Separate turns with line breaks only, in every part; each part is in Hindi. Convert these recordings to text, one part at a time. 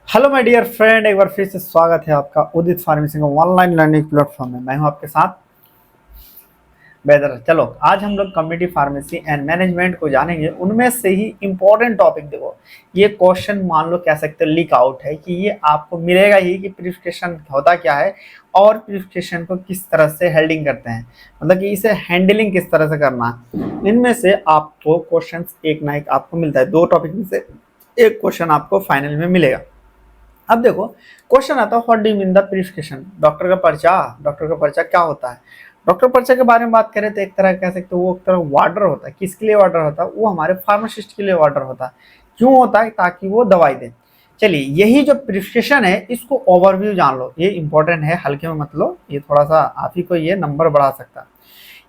हेलो माय डियर फ्रेंड, एक बार फिर से स्वागत है आपका उदित फार्मेसी का ऑनलाइन लर्निंग प्लेटफॉर्म में। मैं हूं आपके साथ बेहतर। चलो, आज हम लोग कम्युनिटी फार्मेसी एंड मैनेजमेंट को जानेंगे। उनमें से ही इंपॉर्टेंट टॉपिक देखो, ये क्वेश्चन मान लो कह सकते हो लीक आउट है कि ये आपको मिलेगा ही कि प्रिस्क्रिप्शन होता क्या है और प्रिस्क्रिप्शन को किस तरह से हेल्डिंग करते हैं, मतलब कि इसे हैंडलिंग किस तरह से करना है। इनमें से आपको क्वेश्चन एक ना एक आपको मिलता है, दो टॉपिक में से एक क्वेश्चन आपको फाइनल में मिलेगा। अब देखो, क्वेश्चन आता है what do you mean the prescription. Doctor का पर्चा क्या होता है। डॉक्टर पर्चा के बारे में बात करें तो एक तरह कह सकते हो वो एक तरह वार्डर होता है। किसके लिए वार्डर होता है? वो हमारे फार्मासिस्ट के लिए वार्डर होता है। क्यों होता है? ताकि वो दवाई दे। चलिए, यही जो प्रिस्क्रिप्शन है इसको ओवरव्यू जान लो, ये इंपॉर्टेंट है, हल्के में मत लो, ये थोड़ा सा आप ही को ये नंबर बढ़ा सकता है।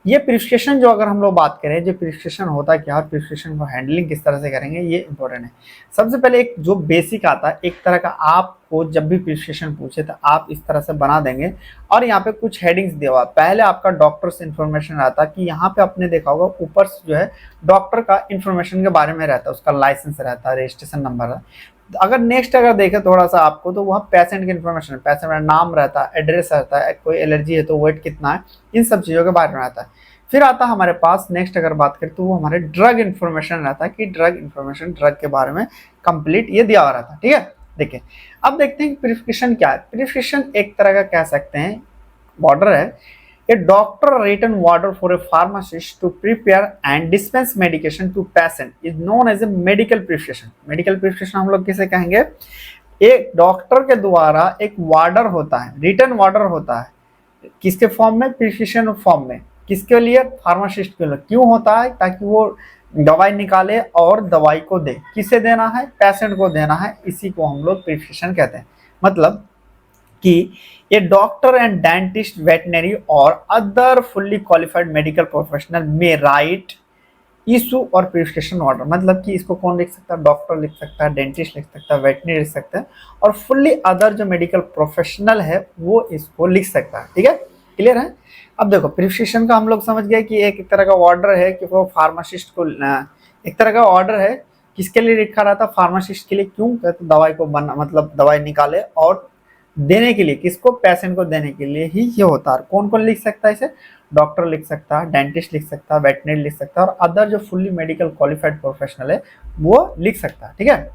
ये प्रिस्क्रिप्शन जो अगर हम लोग बात करें, जो प्रिस्क्रिप्शन होता है क्या और प्रिस्क्रिप्शन को हैंडलिंग किस तरह से करेंगे, ये इंपॉर्टेंट है। सबसे पहले एक जो बेसिक आता है, एक तरह का आपको जब भी प्रिस्क्रिप्शन पूछे तो आप इस तरह से बना देंगे और यहाँ पे कुछ हेडिंग्स दिया हुआ। पहले आपका डॉक्टर से इन्फॉर्मेशन रहता है कि यहाँ पे आपने देखा होगा ऊपर से जो है डॉक्टर का इन्फॉर्मेशन के बारे में रहता है, उसका लाइसेंस रहता है, रजिस्ट्रेशन नंबर है। अगर नेक्स्ट अगर देखें थोड़ा सा आपको, तो वहाँ पेशेंट की इन्फॉर्मेशन, पेशेंट का नाम रहता है, एड्रेस रहता है, कोई एलर्जी है तो वेट कितना है, इन सब चीज़ों के बारे में रहता है। फिर आता है हमारे पास नेक्स्ट अगर बात करें तो वो हमारे ड्रग इन्फॉर्मेशन रहता है कि ड्रग इन्फॉर्मेशन, ड्रग के बारे में कंप्लीट ये दिया हुआ रहता है। ठीक है, देखिए अब देखते हैं प्रिस्क्रिप्शन क्या है। प्रिस्क्रिप्शन एक तरह का कह सकते हैं बॉर्डर है। A doctor written order for a pharmacist to prepare and dispense medication to patient is known as a medical prescription. Medical prescription हम लोग किसे कहेंगे? एक डॉक्टर के द्वारा एक वार्डर होता है, रिटन वार्डर होता है, किसके फॉर्म में? प्रिस्क्रिप्शन फॉर्म में। किसके लिए? फार्मासिस्ट के लिए। क्यों होता है? ताकि वो दवाई निकाले और दवाई को दे। किसे देना है? पेशेंट को देना है। इसी को हम लोग प्रिस्क्रिप्शन कहते हैं। मतलब कि ये डॉक्टर एंड डेंटिस्ट, वेटनरी और other fully qualified medical professional में राइट इशू और प्रिस्क्रिप्शन ऑर्डर। मतलब कि इसको कौन लिख सकता है? डॉक्टर लिख सकता है, डेंटिस्ट लिख सकता है, वेटनरी लिख सकता है और फुल्ली अदर जो मेडिकल प्रोफेशनल है वो इसको लिख सकता है। ठीक है, क्लियर है? अब देखो, प्रिस्क्रिप्शन का हम लोग समझ गए कि एक तरह का ऑर्डर है कि वो फार्मासिस्ट को, एक तरह का ऑर्डर है किसके लिए लिखा रहता? फार्मासिस्ट के लिए। क्यों? कहते दवाई को बना, मतलब दवाई निकाले और देने के लिए। किसको? पेशेंट को देने के लिए ही ये होता है। कौन कौन लिख सकता है इसे? डॉक्टर लिख सकता है, डेंटिस्ट लिख सकता है, वेटनरी लिख सकता है और अदर जो फुल्ली मेडिकल क्वालिफाइड प्रोफेशनल है वो लिख सकता है। ठीक है,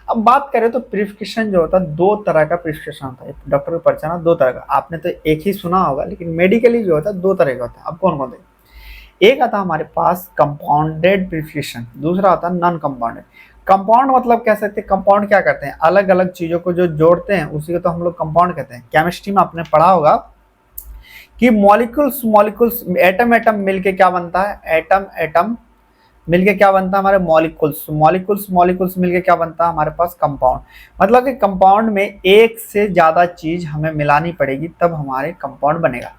अब बात करें तो प्रिस्क्रिप्शन जो होता है, दो तरह का प्रिस्क्रिप्शन होता है। डॉक्टर का पर्चा ना दो तरह का, आपने तो एक ही सुना होगा, लेकिन मेडिकली जो होता है दो तरह का होता है। अब कौन कौन से? एक आता है हमारे पास कंपाउंडेड प्रिस्क्रिप्शन, दूसरा आता है नॉन कंपाउंडेड। कंपाउंड मतलब कह सकते हैं, कंपाउंड क्या करते हैं? अलग अलग चीजों को जो जोड़ते हैं उसी को तो हम लोग कंपाउंड कहते हैं। केमिस्ट्री में आपने पढ़ा होगा कि मॉलिक्यूल्स मॉलिक्यूल्स, एटम एटम मिलके क्या बनता है? एटम एटम मिलके क्या बनता है? हमारे मॉलिक्यूल्स मॉलिक्यूल्स मॉलिक्यूल्स मिलके क्या बनता है? हमारे पास कंपाउंड। मतलब कि कंपाउंड में एक से ज्यादा चीज हमें मिलानी पड़ेगी तब हमारे कंपाउंड बनेगा।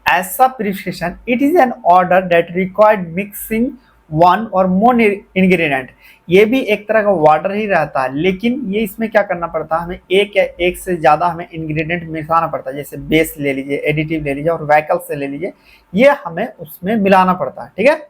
ऐसा prescription, it is an order that required mixing one और मोर इंग्रेडिएंट। ये भी एक तरह का वार्डर ही रहता है, लेकिन ये इसमें क्या करना पड़ता है? हमें एक या एक से ज्यादा हमें इंग्रेडिएंट मिलाना पड़ता है। जैसे बेस ले लीजिए, एडिटिव ले लीजिए और वैकल से ले लीजिए, ये हमें उसमें मिलाना पड़ता है। ठीक है,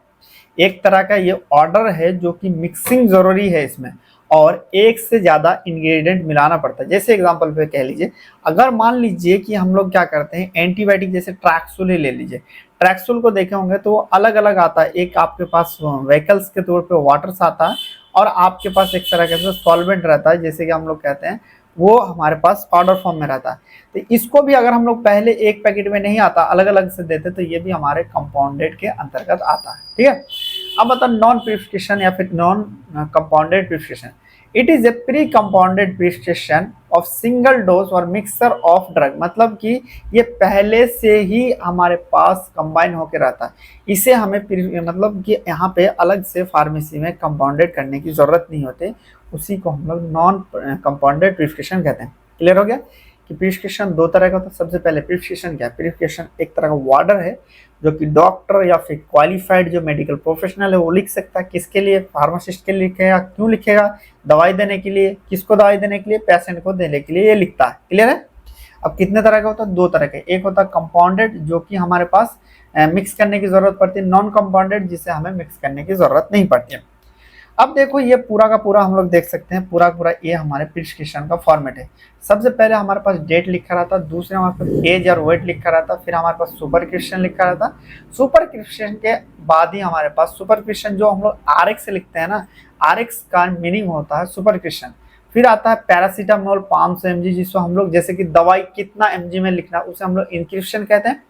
एक तरह का ये ऑर्डर है जो कि मिक्सिंग जरूरी है इसमें और एक से ज्यादा इंग्रेडिएंट मिलाना पड़ता है। जैसे एग्जांपल पे कह लीजिए, अगर मान लीजिए कि हम लोग क्या करते हैं, एंटीबायोटिक जैसे ट्रैक्सुल ही ले लीजिए। ट्रैक्सुल को देखे होंगे तो वो अलग अलग आता है। एक आपके पास व्हीकल्स के तौर पे वाटर्स आता है और आपके पास एक तरह का सॉल्वेंट रहता है, जैसे कि हम लोग कहते हैं वो हमारे पास पाउडर फॉर्म में रहता है। तो इसको भी अगर हम लोग पहले एक पैकेट में नहीं आता, अलग अलग से देते, तो ये भी हमारे कंपाउंडेड के अंतर्गत आता है। ठीक है, अब बताओ नॉन प्रिस्क्रिप्शन या फिर non compounded prescription. It is a pre compounded prescription of single dose और मिक्सर ऑफ ड्रग। मतलब कि ये पहले से ही हमारे पास कंबाइन होकर रहता है। इसे हमें मतलब कि यहाँ पे अलग से फार्मेसी में कंपाउंडेड करने की जरूरत नहीं होती। उसी को हम लोग नॉन कंपाउंडेड प्रिस्क्रिप्शन कहते हैं। क्लियर हो गया कि प्रिस्क्रिप्शन दो तरह का होता है। सबसे पहले प्रिस्क्रिप्शन क्या है? प्रिस्क्रिप्शन एक तरह का वार्डर है जो कि डॉक्टर या फिर क्वालिफाइड जो मेडिकल प्रोफेशनल है वो लिख सकता है। किसके लिए? फार्मासिस्ट के लिए लिखेगा। क्यों लिखेगा? दवाई देने के लिए। किसको दवाई देने के लिए? पेशेंट को देने के लिए ये लिखता है। क्लियर है? अब कितने तरह का होता है? दो तरह के। एक होता है कंपाउंडेड जो कि हमारे पास मिक्स करने की जरूरत पड़ती है, नॉन कंपाउंडेड जिसे हमें मिक्स करने की जरूरत नहीं पड़ती है। अब देखो ये पूरा का पूरा हम लोग देख सकते हैं, पूरा पूरा ये हमारे प्रिस्क्रिप्शन का फॉर्मेट है। सबसे पहले हमारे पास डेट लिखा रहता, दूसरे हमारे पास एज और वेट लिखा रहता, फिर हमारे पास सुपरस्क्रिप्शन लिखा रहता। सुपरस्क्रिप्शन के बाद ही हमारे पास सुपरस्क्रिप्शन जो हम लोग RX से लिखते हैं ना, RX का मीनिंग होता है सुपरस्क्रिप्शन। फिर आता है पैरासीटामोल 500 mg, जिसको हम लोग जैसे कि दवाई कितना mg में लिखना उसे हम लोग इंस्क्रिप्शन कहते हैं,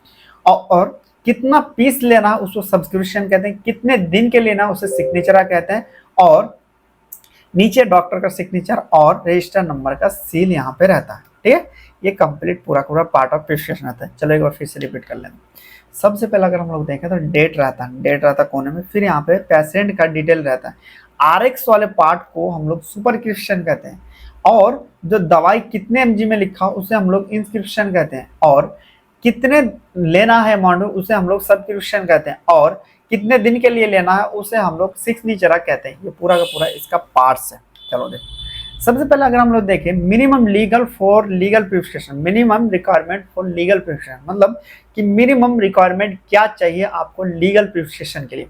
और कितना पीस लेना उसको सब्सक्रिप्शन कहते हैं, कितने दिन के लेना उसे सिग्नेचर कहते हैं, और नीचे डॉक्टर का सिग्नेचर और रजिस्टर नंबर का सील यहाँ पे रहता है। ठीक है, ये कंप्लीट पूरा पूरा पार्ट ऑफ प्रिस्क्रिप्शन रहता है। चलो एक बार फिर से रिपीट कर लेंगे। सबसे पहले अगर हम लोग देखें तो डेट रहता है कोने में, फिर यहाँ पे पेशेंट का डिटेल रहता है। RX वाले पार्ट को हम लोग सुपरस्क्रिप्शन कहते हैं, और जो दवाई कितने mg में लिखा उसे हम लोग इंस्क्रिप्शन कहते हैं, और कितने लेना है अमाउंट उसे हम लोग सब्सक्रिप्शन कहते हैं, और कितने दिन के लिए लेना है उसे हम लोग सिग्नेचर कहते हैं। ये पूरा का पूरा इसका पार्ट्स है। चलो देखो, सबसे पहले अगर हम लोग देखें minimum legal for legal prescription, minimum requirement for legal prescription, मतलब कि मिनिमम रिक्वायरमेंट क्या चाहिए आपको लीगल प्रिस्क्रिप्शन के लिए।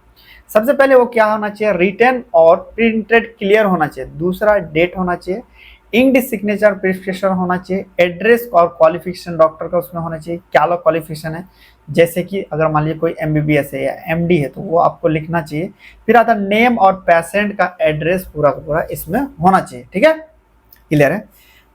सबसे पहले वो क्या होना चाहिए, रिटन और प्रिंटेड क्लियर होना चाहिए। दूसरा डेट होना चाहिए, इंक्ड सिग्नेचर प्रिस्क्रिप्शन होना चाहिए, एड्रेस और क्वालिफिकेशन डॉक्टर का उसमें होना चाहिए, क्या लो क्वालिफिकेशन है, जैसे कि अगर मान लीजिए कोई MBBS है या MD है तो वो आपको लिखना चाहिए। फिर आता नेम और पेशेंट का एड्रेस पूरा का पूरा इसमें होना चाहिए। ठीक है, क्लियर है।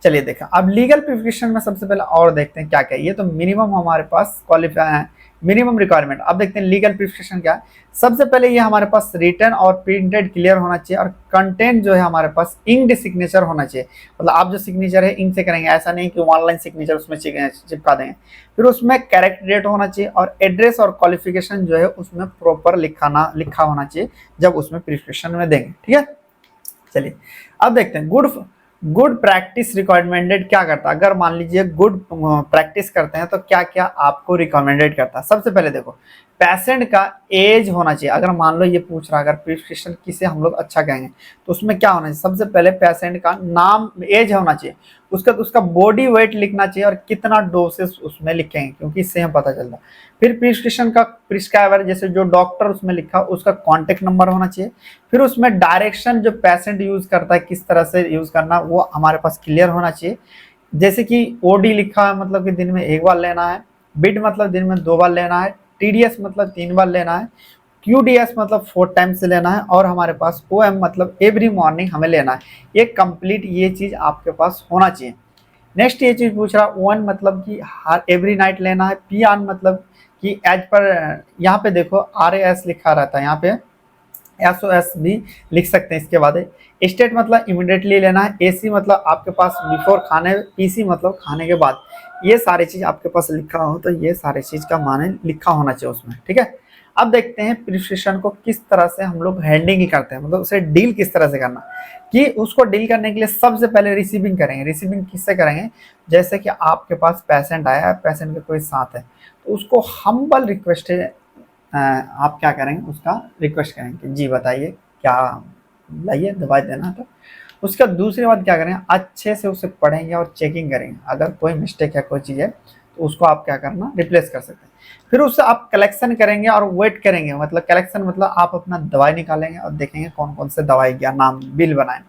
चलिए देखा, अब लीगल प्रिस्क्रिप्शन में सबसे पहले और देखते हैं क्या क्या। ये तो मिनिमम हमारे पास क्वालिफाई है, मिनिमम रिक्वायरमेंट। अब देखते हैं लीगल प्रिस्क्रिप्शन क्या है। सबसे पहले ये हमारे पास रिटन और प्रिंटेड क्लियर होना चाहिए, और कंटेंट जो है हमारे पास इंक्ड सिग्नेचर होना चाहिए। मतलब आप जो सिग्नेचर है इंक से करेंगे, ऐसा नहीं कि ऑनलाइन सिग्नेचर उसमें चिपका देंगे। फिर उसमें करेक्ट डेट होना चाहिए, और एड्रेस और क्वालिफिकेशन जो है उसमें प्रॉपर लिखा होना चाहिए जब उसमें प्रिस्क्रिप्शन में देंगे। ठीक है, चलिए अब देखते हैं गुड प्रैक्टिस रिकमेंडेड क्या करता है। अगर मान लीजिए गुड प्रैक्टिस करते हैं तो क्या क्या आपको रिकमेंडेड करता है। सबसे पहले देखो, पेशेंट का एज होना चाहिए। अगर मान लो ये पूछ रहा है अगर प्रिस्क्रिप्शन किसे हम लोग अच्छा कहेंगे तो उसमें क्या होना चाहिए, सबसे पहले पेशेंट का नाम एज होना चाहिए, उसका बॉडी वेट लिखना चाहिए, और कितना डोसेस उसमें लिखेंगे क्योंकि इससे हम पता चलता। फिर प्रिस्क्रिप्शन का प्रिस्क्राइबर जैसे जो डॉक्टर उसमें लिखा उसका कॉन्टेक्ट नंबर होना चाहिए। फिर उसमें डायरेक्शन जो पेशेंट यूज करता है किस तरह से यूज करना वो हमारे पास क्लियर होना चाहिए। जैसे कि OD लिखा है मतलब कि दिन में 1 बार लेना है, बिड मतलब दिन में 2 बार लेना है, TDS मतलब 3 बार लेना है, QDS मतलब 4 टाइम्स से लेना है, और हमारे पास OM मतलब एवरी मॉर्निंग हमें लेना है। ये कंप्लीट ये चीज आपके पास होना चाहिए। नेक्स्ट ये चीज पूछ रहा ON मतलब कि हर एवरी नाइट लेना है, PN मतलब कि एज पर, यहाँ पे देखो RAS लिखा रहता है, यहाँ पे SOS भी लिख सकते हैं इसके बाद। स्टेट मतलब इमिडिएटली लेना है, AC मतलब आपके पास बिफोर खाने, PC मतलब खाने के बाद। ये सारी चीज आपके पास लिखा हो तो ये सारी चीज का माने लिखा होना चाहिए उसमें। ठीक है, अब देखते हैं प्रिस्क्रिप्शन को किस तरह से हम लोग हैंडलिंग करते हैं, मतलब उसे डील किस तरह से करना। कि उसको डील करने के लिए सबसे पहले रिसीविंग करेंगे। रिसीविंग किससे करेंगे, जैसे कि आपके पास पेशेंट आया है, पेशेंट के कोई साथ है तो उसको हम्बल रिक्वेस्ट है, आप क्या करेंगे उसका रिक्वेस्ट करेंगे जी बताइए क्या लाइए दवाई देना। तो उसका दूसरी बात क्या करेंगे, अच्छे से उसे पढ़ेंगे और चेकिंग करेंगे। अगर कोई मिस्टेक है कोई चीज़ है तो उसको आप क्या करना रिप्लेस कर सकते हैं। फिर उससे आप कलेक्शन करेंगे और वेट करेंगे। मतलब कलेक्शन मतलब आप अपना दवाई निकालेंगे और देखेंगे कौन कौन से दवाई क्या नाम बिल बनाए।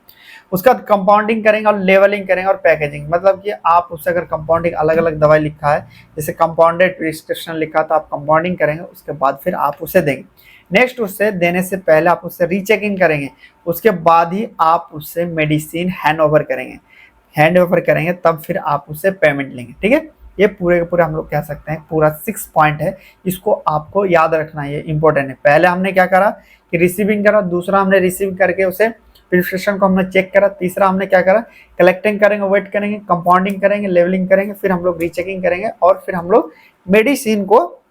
उसका कंपाउंडिंग करेंगे और लेवलिंग करेंगे और पैकेजिंग, मतलब कि आप उससे अगर कंपाउंडिंग अलग अलग दवाई लिखा है जैसे कंपाउंडेड प्रिस्क्रिप्शन लिखा तो आप कंपाउंडिंग करेंगे, उसके बाद फिर आप उसे देंगे। नेक्स्ट उससे देने से पहले आप उससे रीचेकिंग करेंगे, उसके बाद ही आप उससे मेडिसिन हैंड ओवर करेंगे तब फिर आप उससे पेमेंट लेंगे। ठीक है, ये पूरे के पूरे हम लोग कह सकते हैं पूरा 6 पॉइंट है, इसको आपको याद रखना है, ये इंपॉर्टेंट है। पहले हमने क्या करा कि रिसीविंग करा, दूसरा हमने रिसीव करके उसे प्रिस्क्रिप्शन को हमने चेक करा, तीसरा हमने क्या करा कलेक्टिंग करेंगे, वेट करेंगे, कंपाउंडिंग करेंगे, लेवलिंग करेंगे, फिर हम लोग रीचेकिंग करेंगे और फिर हम लोग मेडिसिन को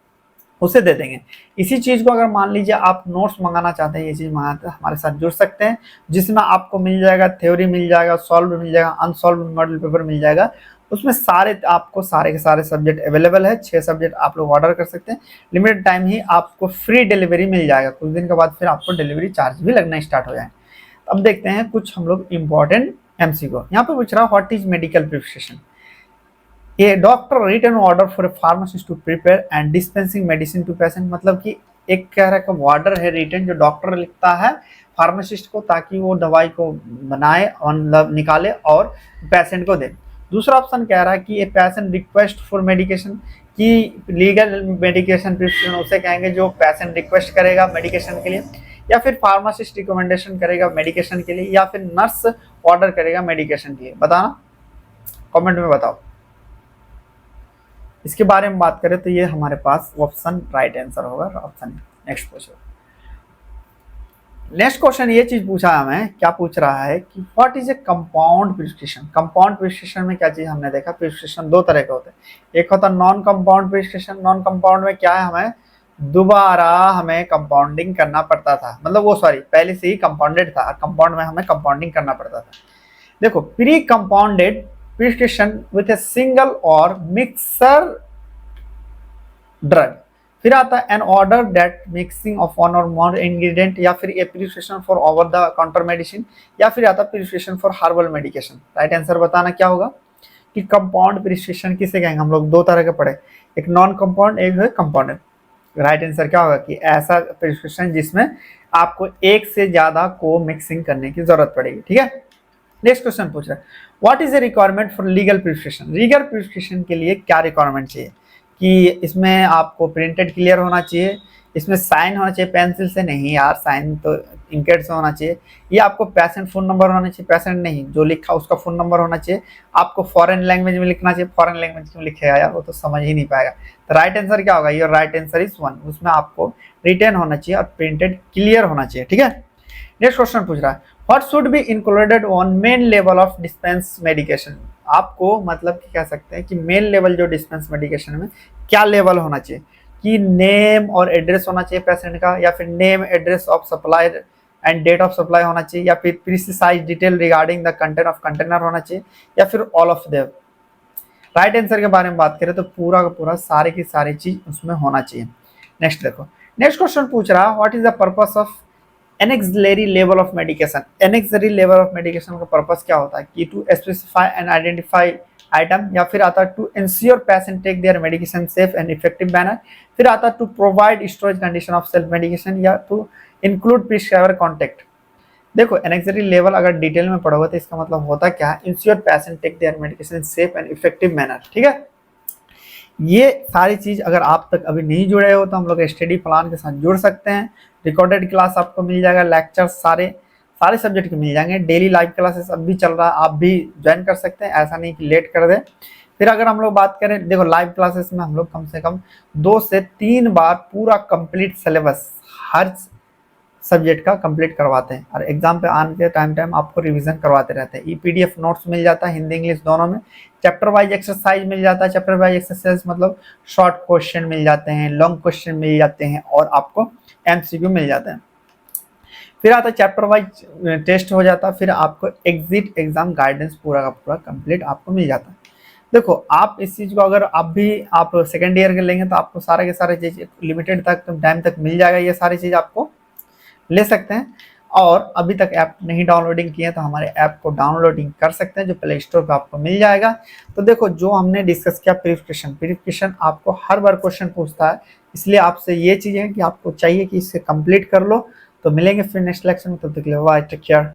उसे दे देंगे। इसी चीज को अगर मान लीजिए आप नोट्स मंगाना चाहते हैं, ये चीज मंगाते हैं हमारे साथ जुड़ सकते हैं, जिसमें आपको मिल जाएगा थ्योरी मिल जाएगा, सॉल्व मिल जाएगा, अनसॉल्व मॉडल पेपर मिल जाएगा। उसमें आपको सारे के सारे सब्जेक्ट अवेलेबल है, 6 सब्जेक्ट आप लोग ऑर्डर कर सकते हैं। लिमिटेड टाइम ही आपको फ्री डिलीवरी मिल जाएगा, कुछ दिन के बाद फिर आपको डिलीवरी चार्ज भी लगना स्टार्ट हो जाए। अब देखते हैं कुछ हम लोग इम्पोर्टेंट MCQ। यहाँ पे पूछ रहा व्हाट इज मेडिकल प्रिस्क्रिप्शन। ये doctor written order for a pharmacist to prepare and dispensing medicine to patient, मतलब कि एक कह रहा है ऑर्डर है रिटन जो डॉक्टर लिखता है फार्मासिस्ट को, ताकि वो दवाई को बनाए और मतलब निकाले और पेशेंट को दे। दूसरा ऑप्शन कह रहा है कि a patient request for medication, कि लीगल मेडिकेशन प्रिस्क्रिप्शन उसे कहेंगे जो पेशेंट रिक्वेस्ट करेगा मेडिकेशन के लिए, या फिर फार्मासिस्ट रिकमेंडेशन करेगा मेडिकेशन के लिए, या फिर नर्स ऑर्डर करेगा मेडिकेशन के लिए। बताना, कमेंट में बताओ। इसके बारे में बात करें तो ये हमारे पास ऑप्शन राइट आंसर होगा, ऑप्शन। नेक्स्ट पूछो। नेक्स्ट क्वेश्चन ये चीज पूछा है हमें, क्या पूछ रहा है कि what is a compound prescription. Compound prescription में क्या चीज हमने देखा, प्रिस्क्रिप्शन दो तरह के होते हैं। एक होता है non compound prescription. Non compound में क्या है, हमें दोबारा हमें कंपाउंडिंग करना पड़ता था, मतलब वो सॉरी पहले से ही कंपाउंडेड था, कंपाउंड में हमें कंपाउंडिंग करना पड़ता था। देखो, pre compounded prescription with a single और मिक्सर ड्रग। फिर आता है an order that mixing of one और मोर इंग्रेडिएंट, या फिर a prescription for over the counter medicine, या फिर आता है prescription for herbal medication. Right answer बताना क्या होगा कि कंपाउंड प्रिस्क्रिप्शन किसे कहेंगे। हम लोग दो तरह के पढ़े, एक नॉन कंपाउंड, एक है कंपाउंडेड। राइट आंसर क्या होगा कि ऐसा प्रिस्क्रिप्शन जिसमें आपको एक से ज्यादा को मिक्सिंग करने की जरूरत पड़ेगी। ठीक है। नेक्स्ट क्वेश्चन पूछ रहा है what is a requirement for legal prescription. Legal prescription के लिए क्या रिक्वायरमेंट चाहिए कि इसमें आपको प्रिंटेड क्लियर होना चाहिए, इसमें साइन होना चाहिए पेंसिल से, नहीं यार साइन तो इंकेट से होना चाहिए, ये आपको पेशेंट फोन नंबर होना चाहिए, पेशेंट नहीं जो लिखा उसका फोन नंबर होना चाहिए, आपको फॉरेन लैंग्वेज में लिखना चाहिए। फॉरेन लैंग्वेज में लिखेगा यार वो तो समझ ही नहीं पाएगा। तो राइट आंसर क्या होगा, योर राइट आंसर इज 1। उसमें आपको रिटन होना चाहिए और प्रिंटेड क्लियर होना चाहिए। ठीक है। नेक्स्ट क्वेश्चन पूछ रहा है what should be included on main level of dispense medication. आपको मतलब कि कह सकते हैं कि मेन लेवल जो डिस्पेंस मेडिकेशन में क्या लेवल होना चाहिए, कि नेम और एड्रेस होना चाहिए पेशेंट का, या फिर name address of supplier and date of supply होना चाहिए, या फिर precise detail regarding the content of container होना चाहिए, या फिर all of them. Right answer के बारे में बात करें तो पूरा का पूरा सारे की सारी चीज उसमें होना चाहिए। नेक्स्ट देखो, नेक्स्ट क्वेश्चन पूछ रहा है what is the purpose of ancillary level of medication. Ancillary level of medication का पर्पस क्या होता है कि to specify and identify item, या फिर आता है to ensure patient take their medication safe and effective manner, फिर आता है to provide storage condition of self medication, या टू इंक्लूड प्रिस्क्राइबर कॉन्टेक्ट। देखो, एनेक्सिलरी लेवल अगर डिटेल में पढ़ोगे तो इसका मतलब होता क्या है, ensure patient take their medication safe and effective manner. ठीक है। ये सारी चीज अगर आप तक अभी नहीं जुड़े हो तो हम लोग स्टडी प्लान के साथ जुड़ सकते हैं। रिकॉर्डेड क्लास आपको मिल जाएगा, लेक्चर सारे सब्जेक्ट के मिल जाएंगे। डेली लाइव क्लासेस अब भी चल रहा है, आप भी ज्वाइन कर सकते हैं, ऐसा नहीं कि लेट कर दे। फिर अगर हम लोग बात करें, देखो लाइव क्लासेस में हम लोग कम से कम 2 से 3 बार पूरा कंप्लीट सिलेबस हर सब्जेक्ट का कंप्लीट करवाते हैं, और एग्जाम पे आने के टाइम आपको रिवीजन करवाते रहते हैं। पीडीएफ नोट्स मिल जाता है हिंदी इंग्लिश दोनों में, चैप्टर वाइज एक्सरसाइज मिल जाता है। चैप्टर वाइज एक्सरसाइज मतलब शॉर्ट क्वेश्चन मिल जाते हैं, लॉन्ग क्वेश्चन मिल जाते हैं, और आपको एमसीक्यू मिल जाते हैं। फिर आता है चैप्टर वाइज टेस्ट हो जाता है, फिर आपको एग्जिट एग्जाम गाइडेंस पूरा का पूरा कंप्लीट आपको मिल जाता है। देखो, आप इस चीज को अगर आप सेकेंड ईयर के लेंगे तो आपको सारे के सारे चीज लिमिटेड तक टाइम तक मिल जाएगा, ये सारी चीज आपको ले सकते हैं। और अभी तक ऐप नहीं डाउनलोडिंग किए तो हमारे ऐप को डाउनलोडिंग कर सकते हैं, जो प्ले स्टोर पे आपको मिल जाएगा। तो देखो, जो हमने डिस्कस किया प्रिपरेशन आपको हर बार क्वेश्चन पूछता है, इसलिए आपसे ये चीज़ है कि आपको चाहिए कि इसे कंप्लीट कर लो। तो मिलेंगे फिर नेक्स्ट लेक्चर में, तब तक के लिए बाय, टेक केयर।